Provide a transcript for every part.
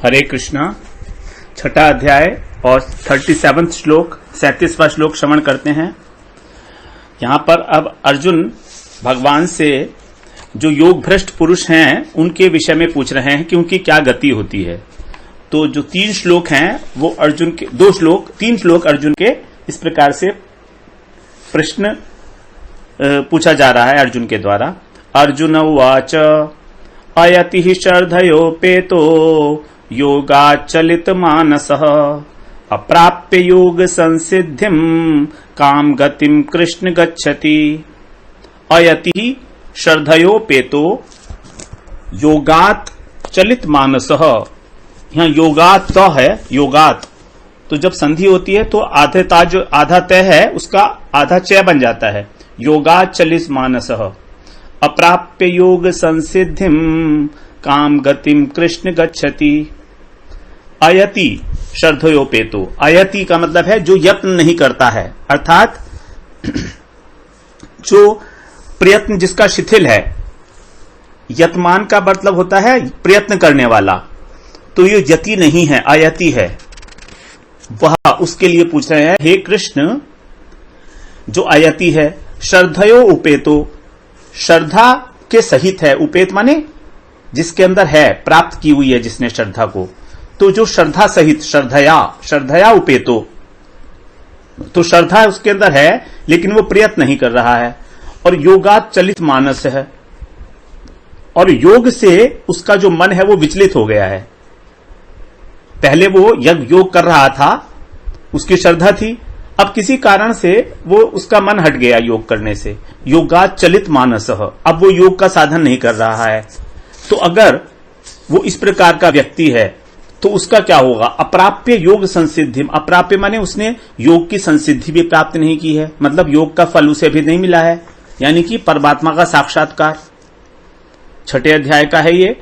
हरे कृष्णा। छठा अध्याय और 37वां श्लोक 37वां श्लोक श्रवण करते हैं। यहां पर अब अर्जुन भगवान से जो योग भ्रष्ट पुरुष हैं उनके विषय में पूछ रहे हैं कि उनकी क्या गति होती है। तो जो 3 श्लोक हैं वो अर्जुन के 3 श्लोक अर्जुन के इस प्रकार से प्रश्न पूछा जा रहा है अर्जुन के द्वारा। अर्जुन उवाच अयति श्रद्धयोपेतो योगाचलित मानसः अप्राप्य योग संसिद्धिम काम गतिम कृष्ण गच्छति। अयति श्रद्धयोपेतो योगात चलित मानसः। यहाँ योगात तो है, योगात तो जब संधि होती है तो आधा तय है उसका आधा चय बन जाता है। योगात चलित मानसः अप्राप्य योग संसिद्धिम काम गतिम कृष्ण गच्छति। अयति श्रद्धयोपेतो, अयति का मतलब है जो यत्न नहीं करता है, अर्थात जो प्रयत्न जिसका शिथिल है। यतमान का मतलब होता है प्रयत्न करने वाला, तो ये यति नहीं है, अयति है। वह उसके लिए पूछ रहे हैं, हे कृष्ण जो अयति है श्रद्धयो उपेतो, श्रद्धा के सहित है। उपेत माने जिसके अंदर है, प्राप्त की हुई है जिसने श्रद्धा को। तो जो श्रद्धा सहित, श्रद्धया उपेतो, तो श्रद्धा उसके अंदर है लेकिन वो प्रयत्न नहीं कर रहा है। और योगात चलित मानस है, और योग से उसका जो मन है वो विचलित हो गया है। पहले वो योग कर रहा था, उसकी श्रद्धा थी, अब किसी कारण से वो उसका मन हट गया योग करने से। योगात चलित मानस, अब वो योग का साधन नहीं कर रहा है। तो अगर वो इस प्रकार का व्यक्ति है तो उसका क्या होगा? अप्राप्य योग संसिद्धि, अप्राप्य माने उसने योग की संसिद्धि भी प्राप्त नहीं की है, मतलब योग का फल उसे भी नहीं मिला है, यानी कि परमात्मा का साक्षात्कार। छठे अध्याय का है ये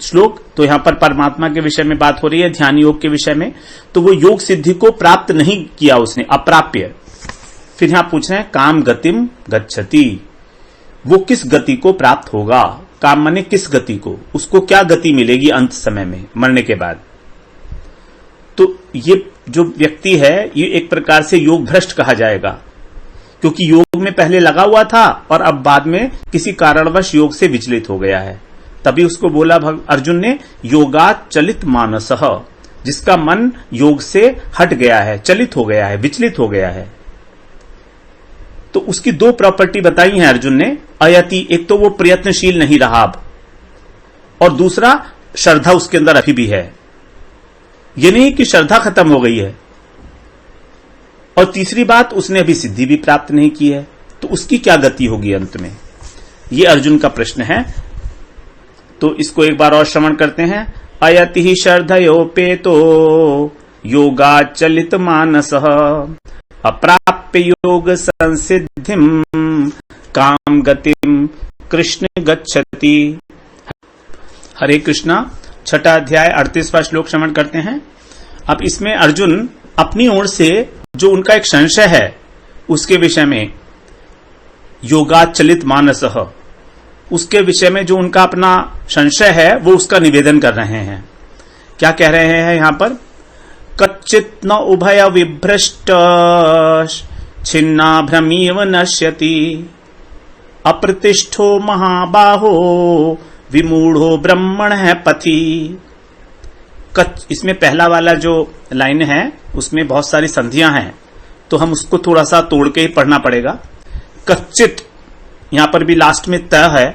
श्लोक। तो यहां पर परमात्मा के विषय में बात हो रही है, ध्यान योग के विषय में। तो वो योग सिद्धि को प्राप्त नहीं किया उसने, अप्राप्य। फिर यहां पूछ रहे हैं काम गतिम गच्छति, वो किस गति को प्राप्त होगा? काम माने किस गति को, उसको क्या गति मिलेगी अंत समय में, मरने के बाद। तो ये जो व्यक्ति है ये एक प्रकार से योग भ्रष्ट कहा जाएगा, क्योंकि योग में पहले लगा हुआ था और अब बाद में किसी कारणवश योग से विचलित हो गया है। तभी उसको बोला अर्जुन ने, योगात चलित मानसः, जिसका मन योग से हट गया है, चलित हो गया है, विचलित हो गया है। तो उसकी 2 प्रॉपर्टी बताई है अर्जुन ने। अयति, एक तो वो प्रयत्नशील नहीं रहा अब, और दूसरा श्रद्धा उसके अंदर अभी भी है। ये नहीं कि श्रद्धा खत्म हो गई है। और तीसरी बात, उसने अभी सिद्धि भी प्राप्त नहीं की है, तो उसकी क्या गति होगी अंत में? ये अर्जुन का प्रश्न है। तो इसको एक बार और श्रवण करते हैं। अयति श्रद्धयोपेतो योगाचलित मानसः अप्राप्य योग संसिद्धिम काम गतिम कृष्ण गच्छति। हरे कृष्णा। छठा अध्याय 38वां श्लोक श्रवण करते हैं। अब इसमें अर्जुन अपनी ओर से जो उनका एक संशय है उसके विषय में, योगाचलित मानसः, उसके विषय में जो उनका अपना संशय है वो उसका निवेदन कर रहे हैं। क्या कह रहे हैं यहां पर? कच्चित न उभय विभ्रष्ट छिन्ना भ्रमीव नश्यति अप्रतिष्ठो महाबाहो विमूढ़ो ब्रह्मण है पथि। इसमें पहला वाला जो लाइन है उसमें बहुत सारी संधियां हैं, तो हम उसको थोड़ा सा तोड़ के ही पढ़ना पड़ेगा। कच्चित, यहां पर भी लास्ट में त है,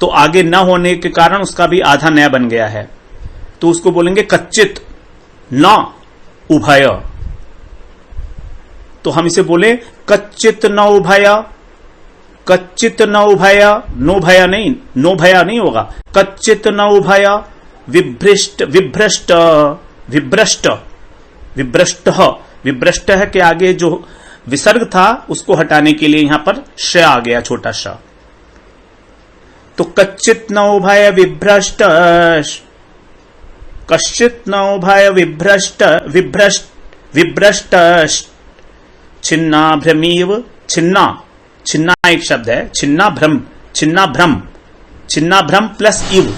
तो आगे न होने के कारण उसका भी आधा नया बन गया है, तो उसको बोलेंगे कच्चित न उभय। तो हम इसे बोले कच्चित न उभय, कच्चित न उभय, नो भया नहीं, नो भया नहीं होगा। कच्चित न उभय विभ्रष्ट, विभ्रष्ट, विभ्रष्ट, विभ्रष्ट, विभ्रष्ट है के आगे जो विसर्ग था उसको हटाने के लिए यहां पर श आ गया, छोटा श। तो कच्चित न उभय विभ्रष्ट, कश्चित न उभय विभ्रष्ट, विभ्रष्ट, विभ्रष्ट छिन्ना भ्रमीव, छिन्ना, छिन्ना एक शब्द है, छिन्ना भ्रम, छिन्ना भ्रम, छिन्ना भ्रम प्लस इव,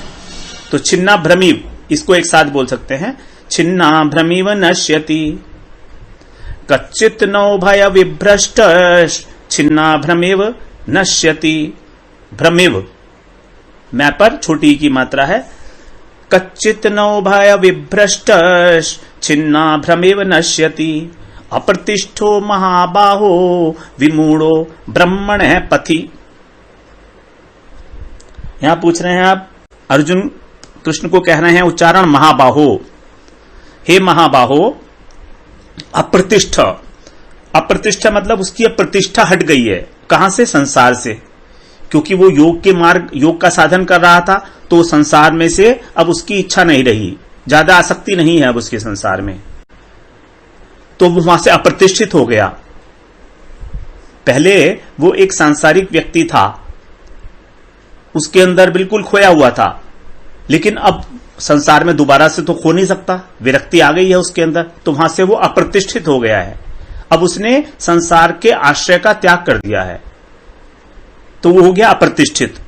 तो छिन्ना भ्रमीव, इसको एक साथ बोल सकते हैं, छिन्ना भ्रमिव नश्यति, कच्चित नो भय विभ्रष्ट छिन्ना भ्रमिव नश्यति। भ्रमिव मैं पर छोटी की मात्रा है, कच्चित नो भय विभ्रष्ट छिन्ना भ्रमिव नश्यति, अप्रतिष्ठो महाबाहो विमूढ़ो ब्रह्मण पथि। यहां पूछ रहे हैं आप, अर्जुन कृष्ण को कह रहे हैं उच्चारण महाबाहो, हे महाबाहो अप्रतिष्ठ। अप्रतिष्ठ मतलब उसकी प्रतिष्ठा हट गई है, कहां से? संसार से, क्योंकि वो योग के मार्ग, योग का साधन कर रहा था, तो संसार में से अब उसकी इच्छा नहीं रही, ज्यादा आसक्ति नहीं है अब उसके संसार में, तो वो वहां से अप्रतिष्ठित हो गया। पहले वो एक सांसारिक व्यक्ति था, उसके अंदर बिल्कुल खोया हुआ था, लेकिन अब संसार में दोबारा से तो खो नहीं सकता, विरक्ति आ गई है उसके अंदर, तो वहां से वो अप्रतिष्ठित हो गया है। अब उसने संसार के आश्रय का त्याग कर दिया है, तो वो हो गया अप्रतिष्ठित।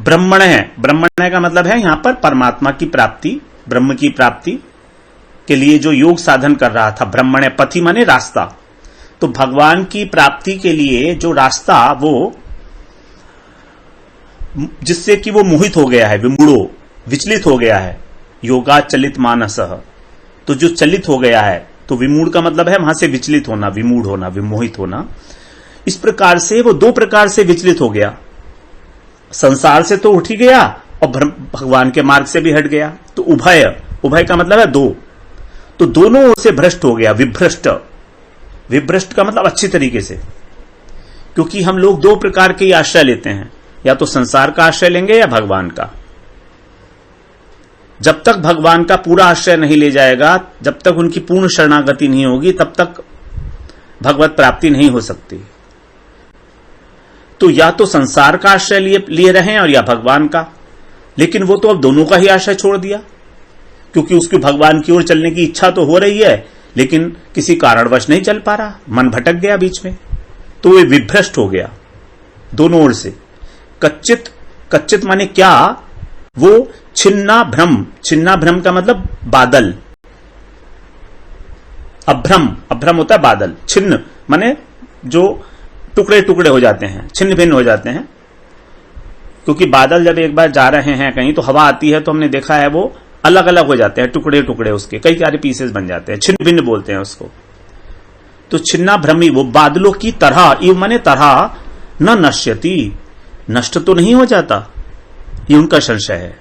ब्रह्मण है, ब्रह्मण का मतलब है यहां पर परमात्मा की प्राप्ति, ब्रह्म की प्राप्ति के लिए जो योग साधन कर रहा था। ब्रह्मण पथि माने रास्ता, तो भगवान की प्राप्ति के लिए जो रास्ता, वो जिससे कि वो मोहित हो गया है, विमूढ़ो विचलित हो गया है, योगा चलित मानसः, तो जो चलित हो गया है, तो विमूढ़ का मतलब है वहां से विचलित होना, विमूढ़ होना, विमोहित होना। इस प्रकार से वो दो प्रकार से विचलित हो गया, संसार से तो उठ ही गया और भगवान के मार्ग से भी हट गया, तो उभय, उभय का मतलब है दो, तो दोनों ओर से भ्रष्ट हो गया, विभ्रष्ट। विभ्रष्ट का मतलब अच्छी तरीके से, क्योंकि हम लोग दो प्रकार के आश्रय लेते हैं, या तो संसार का आश्रय लेंगे या भगवान का। जब तक भगवान का पूरा आश्रय नहीं ले जाएगा, जब तक उनकी पूर्ण शरणागति नहीं होगी, तब तक भगवत प्राप्ति नहीं हो सकती। तो या तो संसार का आश्रय लिए रहे और या भगवान का, लेकिन वो तो अब दोनों का ही आश्रय छोड़ दिया, क्योंकि उसकी भगवान की ओर चलने की इच्छा तो हो रही है, लेकिन किसी कारणवश नहीं चल पा रहा, मन भटक गया बीच में, तो वे विभ्रष्ट हो गया दोनों ओर से। कच्चित, कच्चित माने क्या? वो छिन्ना भ्रम, छिन्ना भ्रम का मतलब बादल, अभ्रम, अभ्रम होता है बादल, छिन्न माने जो टुकड़े टुकड़े हो जाते हैं, छिन्न भिन्न हो जाते हैं, क्योंकि बादल जब एक बार जा रहे हैं कहीं तो हवा आती है, तो हमने देखा है वो अलग अलग हो जाते हैं, टुकड़े टुकड़े उसके कई सारे पीसेस बन जाते हैं, छिन्न भिन्न बोलते हैं उसको। तो छिन्ना भ्रमी, वो बादलों की तरह, इव माने तरह, न नश्यति, नष्ट तो नहीं हो जाता, ये उनका संशय है।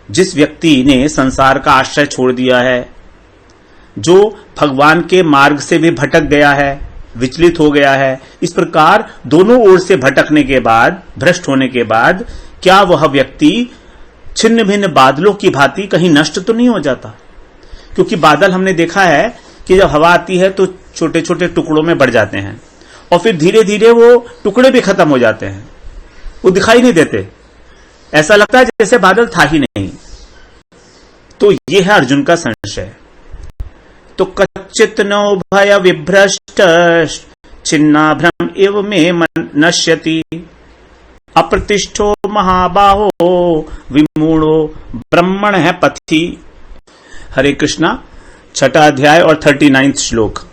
जिस व्यक्ति ने संसार का आश्रय छोड़ दिया है, जो भगवान के मार्ग से भी भटक गया है, विचलित हो गया है, इस प्रकार दोनों ओर से भटकने के बाद, भ्रष्ट होने के बाद, क्या वह व्यक्ति छिन्न भिन्न बादलों की भांति कहीं नष्ट तो नहीं हो जाता? क्योंकि बादल हमने देखा है कि जब हवा आती है तो छोटे छोटे टुकड़ों में बढ़ जाते हैं, और फिर धीरे धीरे वो टुकड़े भी खत्म हो जाते हैं, वो दिखाई नहीं देते, ऐसा लगता है जैसे बादल था ही नहीं। तो ये है अर्जुन का संशय। तो कच्चित नो भय विभ्रष्ट छिन्ना भ्रम एव मे नश्यति, अप्रतिष्ठो महाबाहो विमूढ़ो ब्रह्मण है पथि। हरे कृष्णा, छठा अध्याय और 39 श्लोक।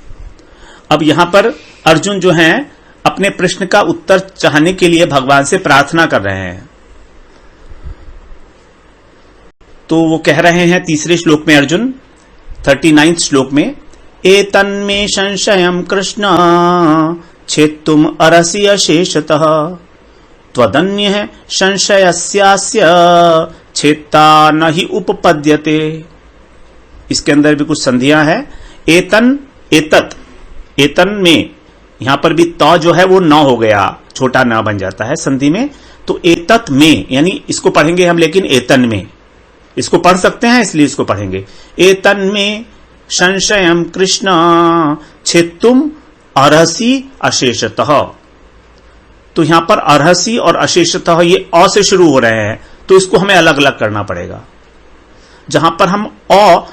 अब यहां पर अर्जुन जो हैं अपने प्रश्न का उत्तर चाहने के लिए भगवान से प्रार्थना कर रहे हैं। तो वो कह रहे हैं तीसरे श्लोक में अर्जुन, 39 श्लोक में, एतन्मे संशयं कृष्ण छेत्तुम अर्हसि अशेषतः, त्वदन्यः संशयस्यास्य छेत्ता न हि उपपद्यते। इसके अंदर भी कुछ संधियां हैं। एतन, एतत, एतन में, यहां पर भी त जो है वो न हो गया, छोटा न बन जाता है संधि में, तो एतत में, यानी इसको पढ़ेंगे हम, लेकिन एतन में, इसको पढ़ सकते हैं इसलिए इसको पढ़ेंगे। एतन में संशयं कृष्ण छेत्तुम अर्हसि अशेषतः। तो यहां पर अर्हसि और अशेषतः ये अ से शुरू हो रहे हैं, तो इसको हमें अलग अलग करना पड़ेगा। जहां पर हम अ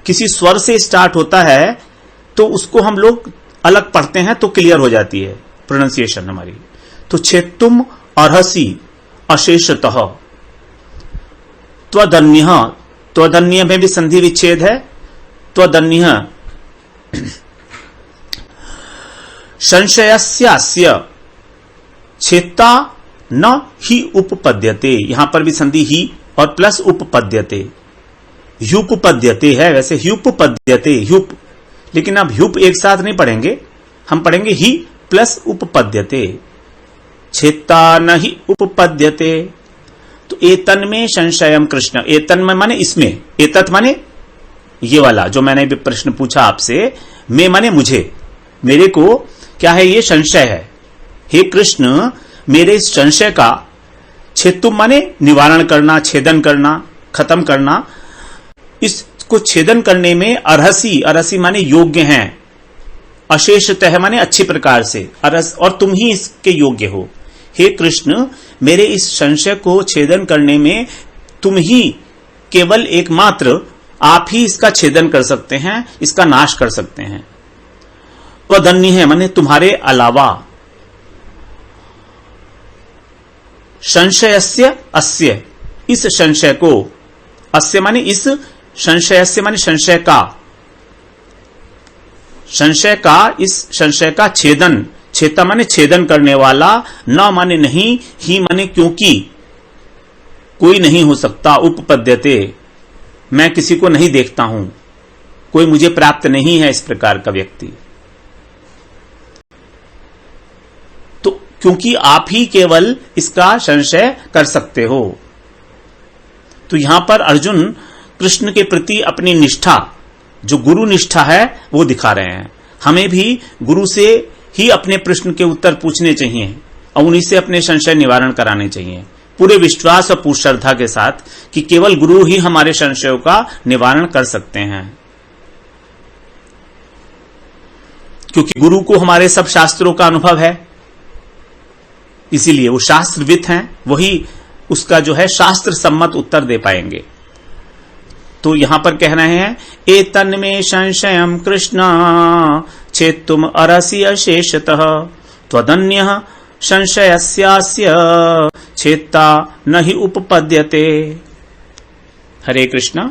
किसी स्वर से स्टार्ट होता है तो उसको हम लोग अलग पढ़ते हैं तो क्लियर हो जाती है प्रोनाउंसिएशन हमारी। तो छेत्तुम अर्हसि अशेषतः, त्वदन्यः, त्वदन्य में भी संधि विच्छेद है। त्वदन्यः संशयस्यास्य छेत्ता न ही उपपद्यते, यहां पर भी संधि ही और प्लस उपपद्यते, ह्युपपद्यते है, वैसे ह्युपपद्यते ह्युप, लेकिन अब ह्युप एक साथ नहीं पढ़ेंगे, हम पढ़ेंगे ही प्लस उपपद्यते, छेत्ता न ही उपपद्यते। तो एतन में संशयम कृष्ण, एतन में माने इसमें, एतत माने ये वाला जो मैंने भी प्रश्न पूछा आपसे, मैं माने मुझे, मेरे को क्या है, ये संशय है। हे कृष्ण, मेरे इस संशय का छेत्तुम माने निवारण करना, छेदन करना, खत्म करना, इसको छेदन करने में अर्हसी, अर्हसी माने योग्य हैं, अशेषतः माने अच्छी प्रकार से, अरस और तुम ही इसके योग्य हो। हे कृष्ण, मेरे इस संशय को छेदन करने में तुम ही केवल एकमात्र आप ही इसका छेदन कर सकते हैं, इसका नाश कर सकते हैं। त्वदन्य है माने तुम्हारे अलावा, संशयस्य अस्य, इस संशय को, अस्य माने इस, संशयस्य माने संशय का, संशय का, इस संशय का छेदन, छेता माने छेदन करने वाला, न माने नहीं, ही माने क्योंकि कोई नहीं हो सकता, उपपद्यते मैं किसी को नहीं देखता हूं, कोई मुझे प्राप्त नहीं है इस प्रकार का व्यक्ति, तो क्योंकि आप ही केवल इसका संशय कर सकते हो। तो यहां पर अर्जुन कृष्ण के प्रति अपनी निष्ठा, जो गुरु निष्ठा है, वो दिखा रहे हैं। हमें भी गुरु से ही अपने प्रश्न के उत्तर पूछने चाहिए और उन्हीं से अपने संशय निवारण कराने चाहिए, पूरे विश्वास और पूर्ण श्रद्धा के साथ कि केवल गुरु ही हमारे संशयों का निवारण कर सकते हैं, क्योंकि गुरु को हमारे सब शास्त्रों का अनुभव है, इसीलिए वो शास्त्रविद हैं, वही उसका जो है शास्त्र सम्मत उत्तर दे पाएंगे। तो यहां पर कह रहे हैं, एतन में संशयम कृष्ण छेत्तुम अर्हसि अशेषतः, त्वदन्यः संशयस्यास्य छेत्ता न हि उपपद्यते। हरे कृष्ण।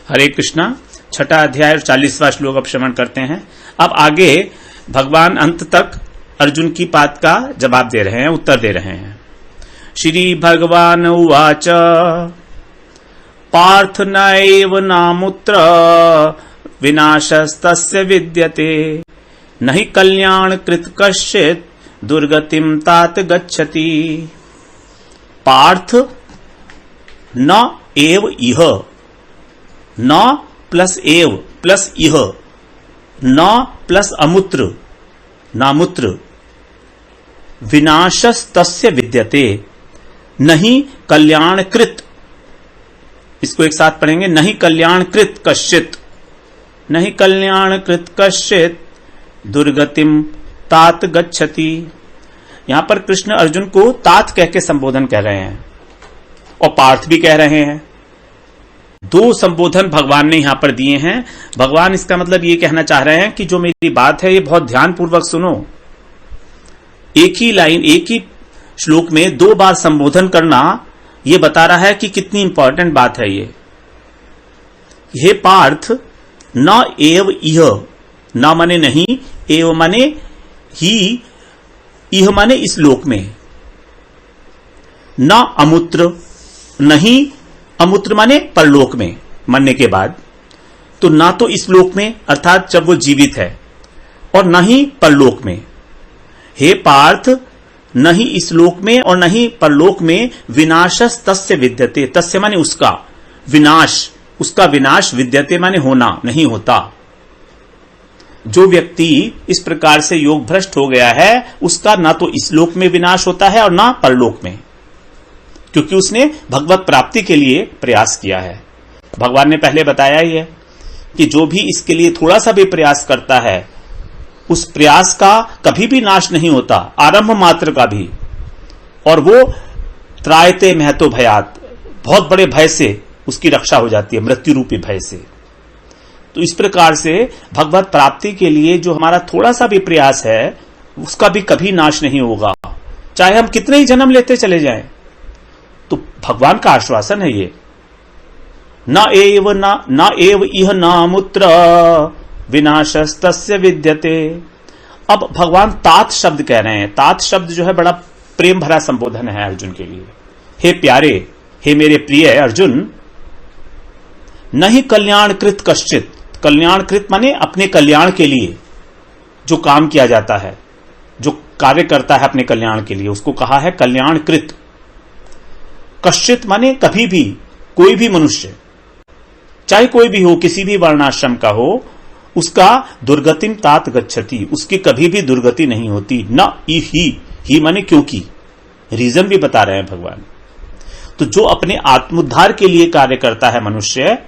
हरे कृष्ण। छठा अध्याय 40वां श्लोक अब श्रवण करते हैं। अब आगे भगवान अंत तक अर्जुन की बात का जवाब दे रहे हैं, उत्तर दे रहे हैं। श्री भगवान उवाच पार्थ नैव नामुत्र विनाशस्तस्य विद्यते, नहि कल्याण कृत कश्चित् दुर्गतिम तात गच्छति। पार्थ न एव इह, न प्लस एव प्लस इह, न प्लस अमुत्र, नामुत्र, विनाशस्तस्य विद्यते, नहीं कल्याण कृत, इसको एक साथ पढ़ेंगे, नहीं कल्याण कृत कश्चित्, नहीं कल्याण कृत कश्चित् दुर्गतिम तात गच्छति। यहां पर कृष्ण अर्जुन को तात कह के संबोधन कह रहे हैं और पार्थ भी कह रहे हैं। दो संबोधन भगवान ने यहां पर दिए हैं। भगवान इसका मतलब ये कहना चाह रहे हैं कि जो मेरी बात है ये बहुत ध्यानपूर्वक सुनो। एक ही लाइन, एक ही श्लोक में दो बार संबोधन करना ये बता रहा है कि कितनी इंपॉर्टेंट बात है ये। हे पार्थ, न एव इह, न माने नहीं, एव माने ही, इह माने इस लोक में, न अमूत्र, नहीं अमूत्र माने परलोक में मरने के बाद, तो ना तो इस लोक में अर्थात जब वो जीवित है और न ही परलोक में। हे पार्थ, न ही इस लोक में और न ही परलोक में विनाशस तस्य विद्यते, तस्य माने उसका, विनाश, उसका विनाश, विद्यते माने होना, नहीं होता। जो व्यक्ति इस प्रकार से योग भ्रष्ट हो गया है उसका ना तो इस लोक में विनाश होता है और ना परलोक में, क्योंकि उसने भगवत प्राप्ति के लिए प्रयास किया है। भगवान ने पहले बताया ही है कि जो भी इसके लिए थोड़ा सा भी प्रयास करता है उस प्रयास का कभी भी नाश नहीं होता, आरंभ मात्र का भी, और वो त्रायते महतो भयात, बहुत बड़े भय से उसकी रक्षा हो जाती है, मृत्यु रूपी भय से। तो इस प्रकार से भगवत प्राप्ति के लिए जो हमारा थोड़ा सा भी प्रयास है उसका भी कभी नाश नहीं होगा, चाहे हम कितने ही जन्म लेते चले जाएं। तो भगवान का आश्वासन है ये, न एव इह नामुत्र विनाशस्तस्य विद्यते। अब भगवान तात शब्द कह रहे हैं। तात शब्द जो है बड़ा प्रेम भरा संबोधन है अर्जुन के लिए। हे प्यारे, हे मेरे प्रिय अर्जुन, नहीं कल्याणकृत कश्चित। कल्याणकृत माने अपने कल्याण के लिए जो काम किया जाता है, जो कार्य करता है अपने कल्याण के लिए, उसको कहा है कल्याणकृत। कश्चित माने कभी भी, कोई भी मनुष्य, चाहे कोई भी हो, किसी भी वर्णाश्रम का हो, उसका दुर्गतिम तात गच्छति, उसकी कभी भी दुर्गति नहीं होती। न ही माने क्योंकि, रीजन भी बता रहे हैं भगवान। तो जो अपने आत्मोद्धार के लिए कार्य करता है मनुष्य,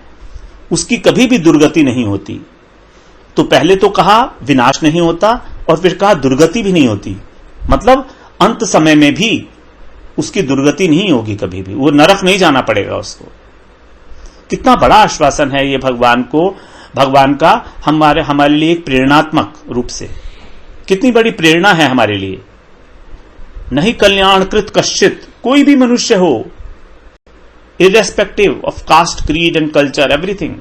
उसकी कभी भी दुर्गति नहीं होती। तो पहले तो कहा विनाश नहीं होता और फिर कहा दुर्गति भी नहीं होती, मतलब अंत समय में भी उसकी दुर्गति नहीं होगी, कभी भी वो नरक नहीं जाना पड़ेगा उसको। कितना बड़ा आश्वासन है ये भगवान का हमारे लिए एक प्रेरणात्मक रूप से। कितनी बड़ी प्रेरणा है हमारे लिए। नहीं कल्याणकृत कश्चित, कोई भी मनुष्य हो, irrespective of caste, creed and culture, everything,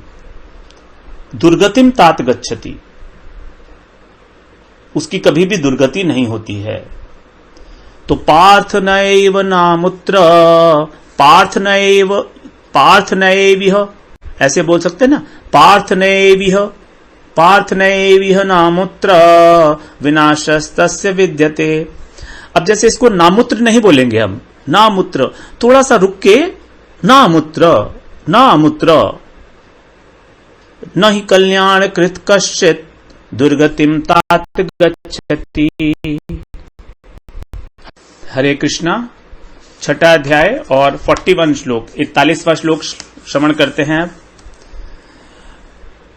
दुर्गतिम तात गच्छति, उसकी कभी भी दुर्गति नहीं होती है। तो पार्थ नैव नामुत्र, पार्थ नैविह, ऐसे बोल सकते ना, पार्थ नैविह नामुत्र विनाशस्तस्य विद्यते। अब जैसे इसको नामुत्र नहीं बोलेंगे हम, नामुत्र, थोड़ा सा रुक के नामुत्र न ही कल्याण कृत कश्चित दुर्गतिम तात गच्छति। हरे कृष्णा। छठा अध्याय और 41 श्लोक, 41वां श्लोक श्रवण करते हैं।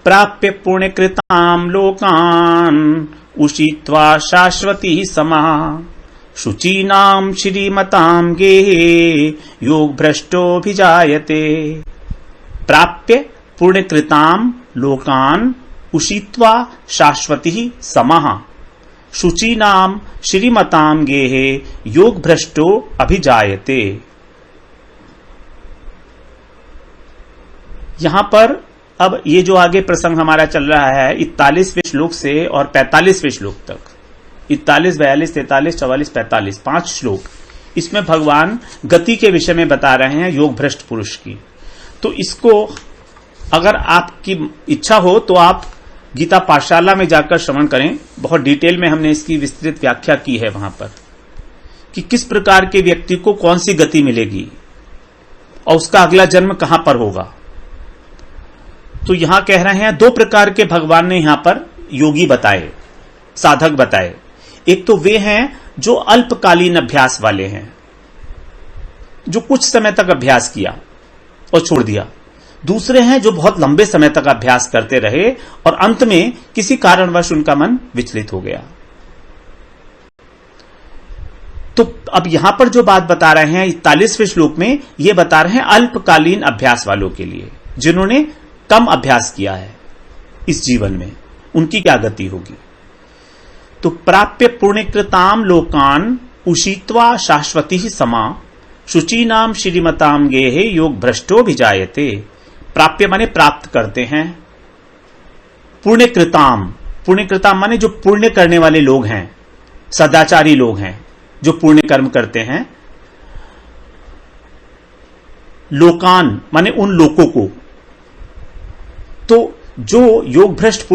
प्राप्य पुण्यकृतां लोकान् उषित्वा शाश्वती समा शुचीनां श्रीमतां गेहे योग भ्रष्टोऽभिजायते। प्राप्य पुण्यकृतां लोकान् उषित्वा शाश्वती समः शुचीनां श्रीमतां गेहे योग भ्रष्टो अभिजायते। यहां पर अब ये जो आगे प्रसंग हमारा चल रहा है 41वें श्लोक से और 45वें श्लोक तक, 41, 42, 43, 44, 45, 5 श्लोक, इसमें भगवान गति के विषय में बता रहे हैं योग भ्रष्ट पुरुष की। तो इसको अगर आपकी इच्छा हो तो आप गीता पाठशाला में जाकर श्रवण करें। बहुत डिटेल में हमने इसकी विस्तृत व्याख्या की है वहां पर कि किस प्रकार के व्यक्ति को कौन सी गति मिलेगी और उसका अगला जन्म कहां पर होगा। तो यहां कह रहे हैं 2 प्रकार के भगवान ने यहां पर योगी बताए, साधक बताए। एक तो वे हैं जो अल्पकालीन अभ्यास वाले हैं, जो कुछ समय तक अभ्यास किया और छोड़ दिया। दूसरे हैं जो बहुत लंबे समय तक अभ्यास करते रहे और अंत में किसी कारणवश उनका मन विचलित हो गया। तो अब यहां पर जो बात बता रहे हैं 41वें श्लोक में, ये बता रहे हैं अल्पकालीन अभ्यास वालों के लिए, जिन्होंने कम अभ्यास किया है इस जीवन में, उनकी क्या गति होगी। तो प्राप्य पुण्यकृताम लोकान उषित्वा शाश्वती समा शुचीनाम श्रीमताम गेहे योग भ्रष्टो भिजायते। प्राप्य माने प्राप्त करते हैं, पुण्यकृताम, पुण्यकृताम माने जो पुण्य करने वाले लोग हैं, सदाचारी लोग हैं, जो पुण्य कर्म करते हैं। लोकान माने उन लोगों को। तो जो योग भ्रष्ट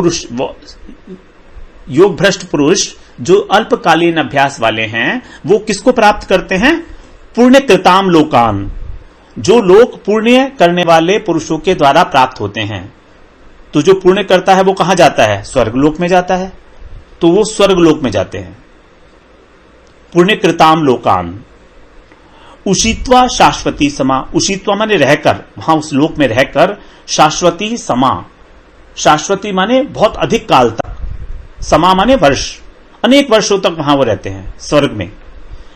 पुरुष जो अल्पकालीन अभ्यास वाले हैं, वो किसको प्राप्त करते हैं? पुण्यकृताम लोकान, जो लोग पुण्य करने वाले पुरुषों के द्वारा प्राप्त होते हैं। तो जो पुण्य करता है वो कहां जाता है? स्वर्गलोक में जाता है। तो वो स्वर्गलोक में जाते हैं। पुण्यकृताम लोकान उषित्वा शाश्वती समा, उषित्वा माने रहकर, वहां उस लोक में रहकर, शाश्वती समा, शाश्वती माने बहुत अधिक काल तक, समा माने वर्ष, अनेक वर्षों तक वहां वो रहते हैं स्वर्ग में।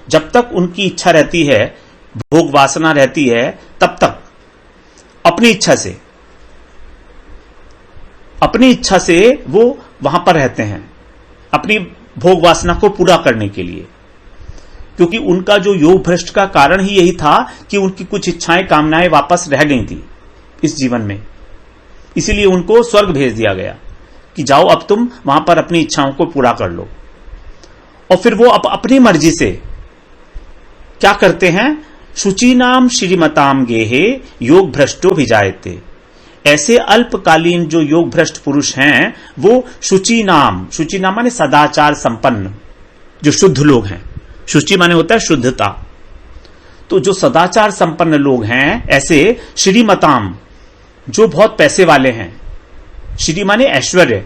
जब तक उनकी इच्छा रहती है, भोग वासना रहती है, तब तक अपनी इच्छा से वो वहां पर रहते हैं, अपनी भोग वासना को पूरा करने के लिए। क्योंकि उनका जो योग भ्रष्ट का कारण ही यही था कि उनकी कुछ इच्छाएं कामनाएं वापस रह गई थी इस जीवन में। इसीलिए उनको स्वर्ग भेज दिया गया कि जाओ अब तुम वहां पर अपनी इच्छाओं को पूरा कर लो। और फिर वो अपनी मर्जी से क्या करते हैं, शुचि नाम श्रीमताम गेहे योग भ्रष्टो भिजायते। ऐसे अल्पकालीन जो योग भ्रष्ट पुरुष हैं वो शुचि नाम माने सदाचार संपन्न, जो शुद्ध लोग हैं। शुचि माने होता है शुद्धता। तो जो सदाचार संपन्न लोग हैं, ऐसे श्रीमताम जो बहुत पैसे वाले हैं, श्री माने ऐश्वर्य,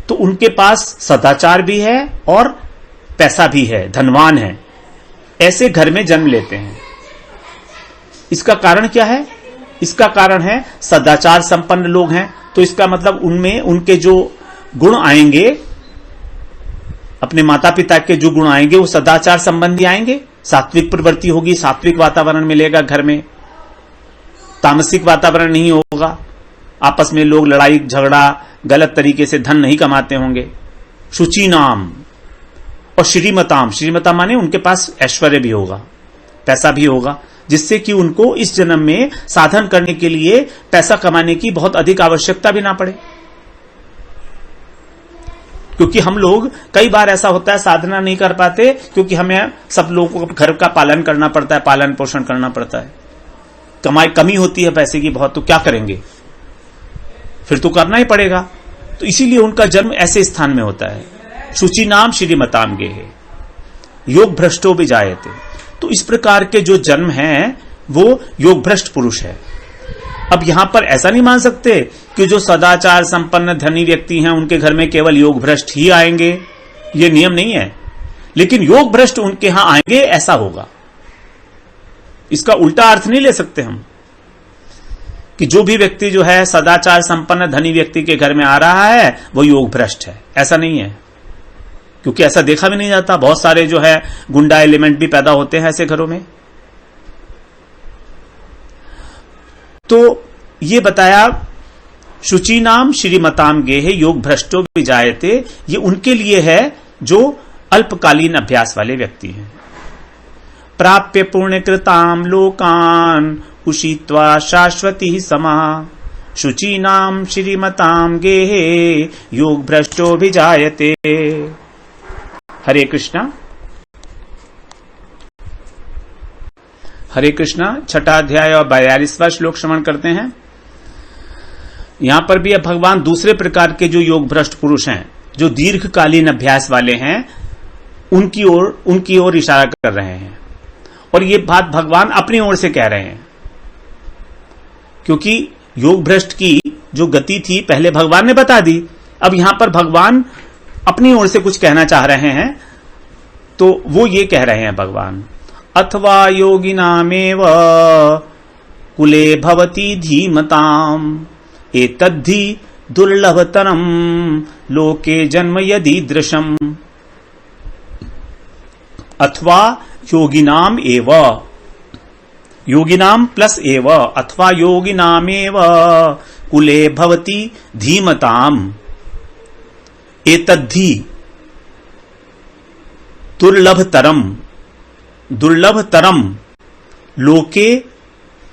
तो उनके पास सदाचार भी है और पैसा भी है, धनवान है, ऐसे घर में जन्म लेते हैं। इसका कारण क्या है? इसका कारण है सदाचार संपन्न लोग हैं, तो इसका मतलब उनमें उनके जो गुण आएंगे, अपने माता पिता के जो गुण आएंगे वो सदाचार संबंधी आएंगे। सात्विक प्रवृत्ति होगी, सात्विक वातावरण मिलेगा घर में, तामसिक वातावरण नहीं होगा, आपस में लोग लड़ाई झगड़ा गलत तरीके से धन नहीं कमाते होंगे। शुचि नाम और श्रीमताम माने उनके पास ऐश्वर्य भी होगा, पैसा भी होगा, जिससे कि उनको इस जन्म में साधन करने के लिए पैसा कमाने की बहुत अधिक आवश्यकता भी ना पड़े। क्योंकि हम लोग कई बार ऐसा होता है साधना नहीं कर पाते क्योंकि हमें सब लोगों को घर का पालन करना पड़ता है, पालन पोषण करना पड़ता है, कमी होती है पैसे की बहुत, तो क्या करेंगे, फिर तो करना ही पड़ेगा। तो इसीलिए उनका जन्म ऐसे स्थान में होता है। शुचि नाम श्रीमताम गेहे योग भ्रष्टो भी जायते। तो इस प्रकार के जो जन्म हैं वो योग भ्रष्ट पुरुष है। अब यहां पर ऐसा नहीं मान सकते कि जो सदाचार संपन्न धनी व्यक्ति हैं उनके घर में केवल योग भ्रष्ट ही आएंगे, ये नियम नहीं है। लेकिन योग भ्रष्ट उनके यहां आएंगे ऐसा होगा, इसका उल्टा अर्थ नहीं ले सकते हम कि जो भी व्यक्ति जो है सदाचार संपन्न धनी व्यक्ति के घर में आ रहा है वो योग भ्रष्ट है, ऐसा नहीं है। क्योंकि ऐसा देखा भी नहीं जाता, बहुत सारे जो है गुंडा एलिमेंट भी पैदा होते हैं ऐसे घरों में। तो ये बताया शुचि नाम श्रीमताम गेहे योग भ्रष्टो भी जायते, ये उनके लिए है जो अल्पकालीन अभ्यास वाले व्यक्ति हैं। प्राप्य पुण्यकृताम लोकान उषित्वा शाश्वती समा शुचि नाम श्रीमताम गेहे योग भ्रष्टो भी जायते। हरे कृष्णा। हरे कृष्णा। छठा अध्याय और 42वां श्लोक श्रवण करते हैं। यहां पर भी अब भगवान दूसरे प्रकार के जो योग भ्रष्ट पुरुष हैं, जो दीर्घकालीन अभ्यास वाले हैं, उनकी ओर इशारा कर रहे हैं। और ये बात भगवान अपनी ओर से कह रहे हैं, क्योंकि योग भ्रष्ट की जो गति थी पहले भगवान ने बता दी, अब यहां पर भगवान अपनी ओर से कुछ कहना चाह रहे हैं। तो वो ये कह रहे हैं भगवान, अथवा योगिनामेव कुले भवति धीमताम एतद्धि दुर्लभतरम लोके जन्म यदीदृशम। अथवा योगिनाम एव, योगिनाम प्लस एव, अथवा योगिनामेव कुले भवति धीमताम एतद्धि दुर्लभतरम लोके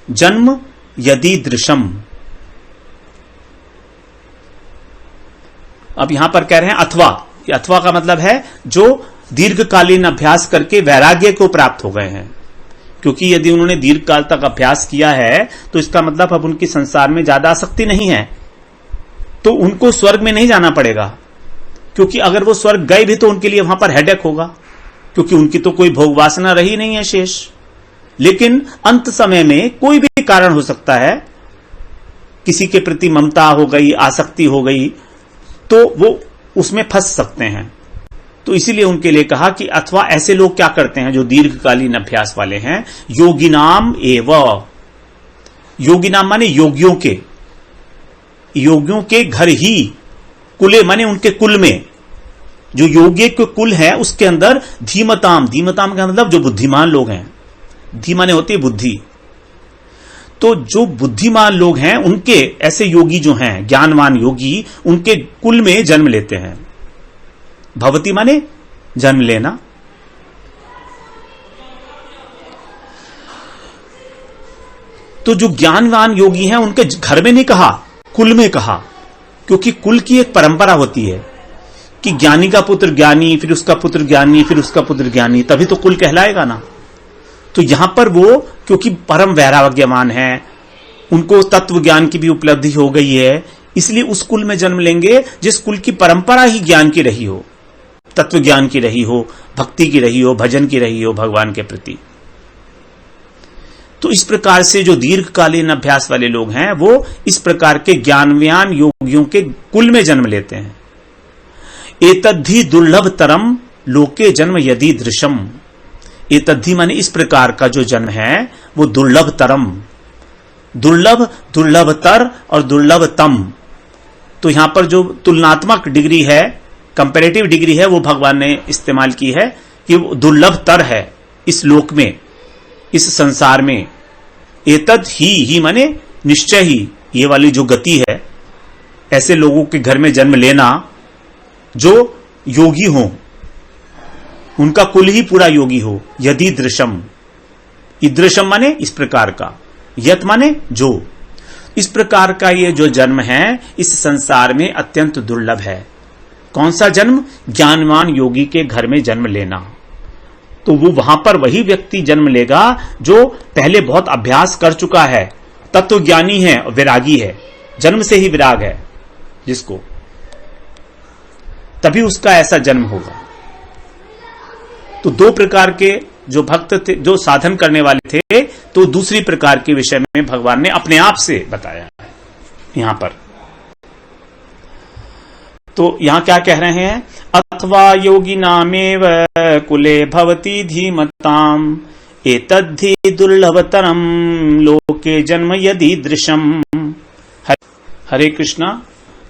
जन्म यदीदृशम। अब यहां पर कह रहे हैं अथवा, अथवा का मतलब है जो दीर्घकालीन अभ्यास करके वैराग्य को प्राप्त हो गए हैं। क्योंकि यदि उन्होंने दीर्घ काल तक अभ्यास किया है तो इसका मतलब अब उनकी संसार में ज्यादा आसक्ति नहीं है, तो उनको स्वर्ग में नहीं जाना पड़ेगा। क्योंकि अगर वो स्वर्ग गए भी तो उनके लिए वहां पर हेडेक होगा, क्योंकि उनकी तो कोई भोग वासना रही नहीं है शेष। लेकिन अंत समय में कोई भी कारण हो सकता है, किसी के प्रति ममता हो गई, आसक्ति हो गई, तो वो उसमें फंस सकते हैं। तो इसीलिए उनके लिए कहा कि अथवा ऐसे लोग क्या करते हैं जो दीर्घकालीन अभ्यास वाले हैं, योगिनाम एव, योगिनाम माने योगियों के घर ही, कुले माने उनके कुल में, जो योगी के कुल है उसके अंदर धीमताम का मतलब जो बुद्धिमान लोग हैं, धी माने होती है बुद्धि, तो जो बुद्धिमान लोग हैं उनके ऐसे योगी जो हैं, ज्ञानवान योगी, उनके कुल में जन्म लेते हैं। भवती माने जन्म लेना, तो जो ज्ञानवान योगी हैं उनके घर में नहीं कहा, कुल में कहा, क्योंकि कुल की एक परंपरा होती है कि ज्ञानी का पुत्र ज्ञानी, फिर उसका पुत्र ज्ञानी, फिर उसका पुत्र ज्ञानी, तभी तो कुल कहलाएगा ना। तो यहां पर वो क्योंकि परम वैराग्यवान है, उनको तत्व ज्ञान की भी उपलब्धि हो गई है, इसलिए उस कुल में जन्म लेंगे जिस कुल की परंपरा ही ज्ञान की रही हो, तत्व ज्ञान की रही हो, भक्ति की रही हो, भजन की रही हो भगवान के प्रति। तो इस प्रकार से जो दीर्घकालीन अभ्यास वाले लोग हैं वो इस प्रकार के ज्ञानवान योगियों के कुल में जन्म लेते हैं। एतद्धि दुर्लभ तरम लोके जन्म यदि दृशम। एतद्धि माने इस प्रकार का जो जन्म है वो दुर्लभ तरम, दुर्लभ, दुर्लभतर और दुर्लभतम। तो यहां पर जो तुलनात्मक डिग्री है, कंपैरेटिव डिग्री है, वो भगवान ने इस्तेमाल की है कि वो दुर्लभतर है इस लोक में, इस संसार में। एतद ही माने निश्चय ही, ये वाली जो गति है, ऐसे लोगों के घर में जन्म लेना जो योगी हो, उनका कुल ही पूरा योगी हो। यदि दृशम, ईदृशम माने इस प्रकार का, यत माने जो, इस प्रकार का ये जो जन्म है इस संसार में अत्यंत दुर्लभ है। कौन सा जन्म? ज्ञानवान योगी के घर में जन्म लेना। तो वो वहां पर वही व्यक्ति जन्म लेगा जो पहले बहुत अभ्यास कर चुका है, तत्वज्ञानी है, विरागी है, जन्म से ही विराग है जिसको, तभी उसका ऐसा जन्म होगा। तो दो प्रकार के जो भक्त थे, जो साधन करने वाले थे, तो दूसरी प्रकार के विषय में भगवान ने अपने आप से बताया है यहां पर। तो यहां क्या कह रहे हैं? अथवा योगिनामेव कुले भवति धीमताम एतद्धि दुर्लभतरम लोके जन्म यदि दृशम। हरे कृष्णा,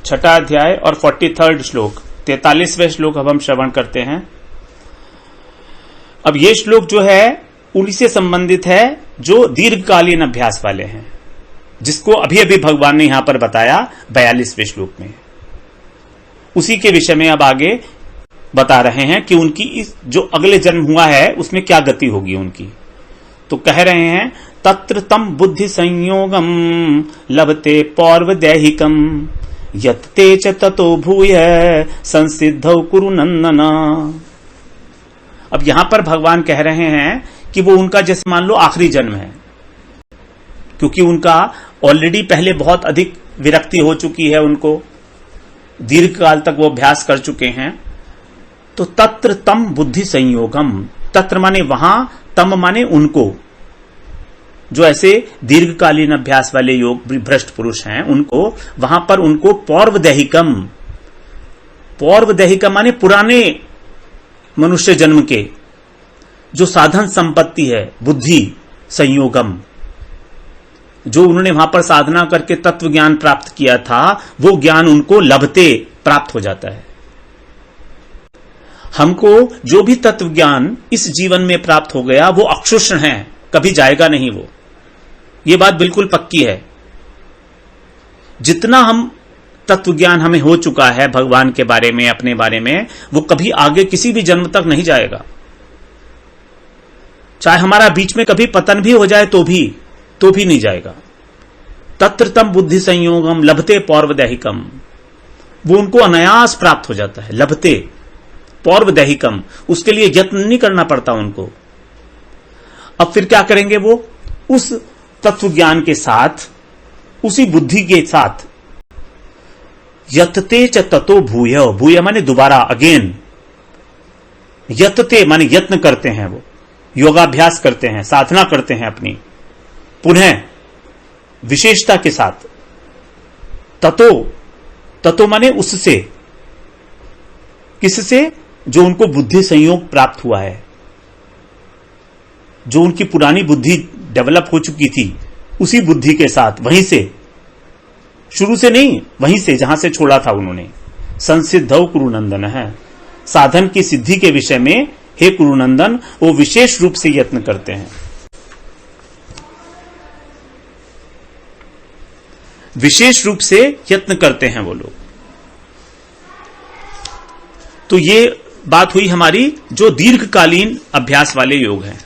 छठा अध्याय और 43rd श्लोक, 43वें श्लोक अब हम श्रवण करते हैं। अब ये श्लोक जो है उन्हीं से संबंधित है जो दीर्घकालीन अभ्यास वाले हैं, जिसको अभी अभी भगवान ने यहां पर बताया 42वें श्लोक में। उसी के विषय में अब आगे बता रहे हैं कि उनकी इस जो अगले जन्म हुआ है उसमें क्या गति होगी उनकी। तो कह रहे हैं तत्र तम बुद्धि संयोगम लभते पौर्व दैहिकम यत्ते च ततो भूय संसिद्धौ कुरु नंदना। अब यहां पर भगवान कह रहे हैं कि वो उनका जैसे मान लो आखिरी जन्म है, क्योंकि उनका ऑलरेडी पहले बहुत अधिक विरक्ति हो चुकी है, उनको दीर्घ काल तक वो अभ्यास कर चुके हैं। तो तत्र तम बुद्धि संयोगम, तत्र माने वहां, तम माने उनको, जो ऐसे दीर्घकालीन अभ्यास वाले योग भ्रष्ट पुरुष हैं, उनको वहां पर उनको पौर्व दैहिकम, पौर्व दैहिकम माने पुराने मनुष्य जन्म के जो साधन संपत्ति है, बुद्धि संयोगम, जो उन्होंने वहां पर साधना करके तत्व ज्ञान प्राप्त किया था, वो ज्ञान उनको लभते प्राप्त हो जाता है। हमको जो भी तत्व ज्ञान इस जीवन में प्राप्त हो गया वो अक्षुष्ण है, कभी जाएगा नहीं वो, ये बात बिल्कुल पक्की है। जितना हम तत्व ज्ञान हमें हो चुका है भगवान के बारे में, अपने बारे में, वो कभी आगे किसी भी जन्म तक नहीं जाएगा। चाहे हमारा बीच में कभी पतन भी हो जाए तो भी नहीं जाएगा। तत्र तम बुद्धि संयोगम लभते पौर्व दैहिकम, वो उनको अनायास प्राप्त हो जाता है। लभते पौर्व दैहिकम, उसके लिए यत्न नहीं करना पड़ता उनको। अब फिर क्या करेंगे? वो उस तत्व ज्ञान के साथ, उसी बुद्धि के साथ, यतते च ततो भूय, भूय माने दोबारा, अगेन, यतते माने यत्न करते हैं, वो योगाभ्यास करते हैं, साधना करते हैं अपनी, पुनः विशेषता के साथ। ततो माने उससे, किससे? जो उनको बुद्धि संयोग प्राप्त हुआ है, जो उनकी पुरानी बुद्धि डेवलप हो चुकी थी, उसी बुद्धि के साथ, वहीं से, शुरू से नहीं, वहीं से जहां से छोड़ा था उन्होंने। संसिद्धौ कुरुनंदन है, साधन की सिद्धि के विषय में हे कुरुनंदन वो विशेष रूप से यत्न करते हैं, विशेष रूप से यत्न करते हैं वो लोग। तो ये बात हुई हमारी जो दीर्घकालीन अभ्यास वाले योग हैं।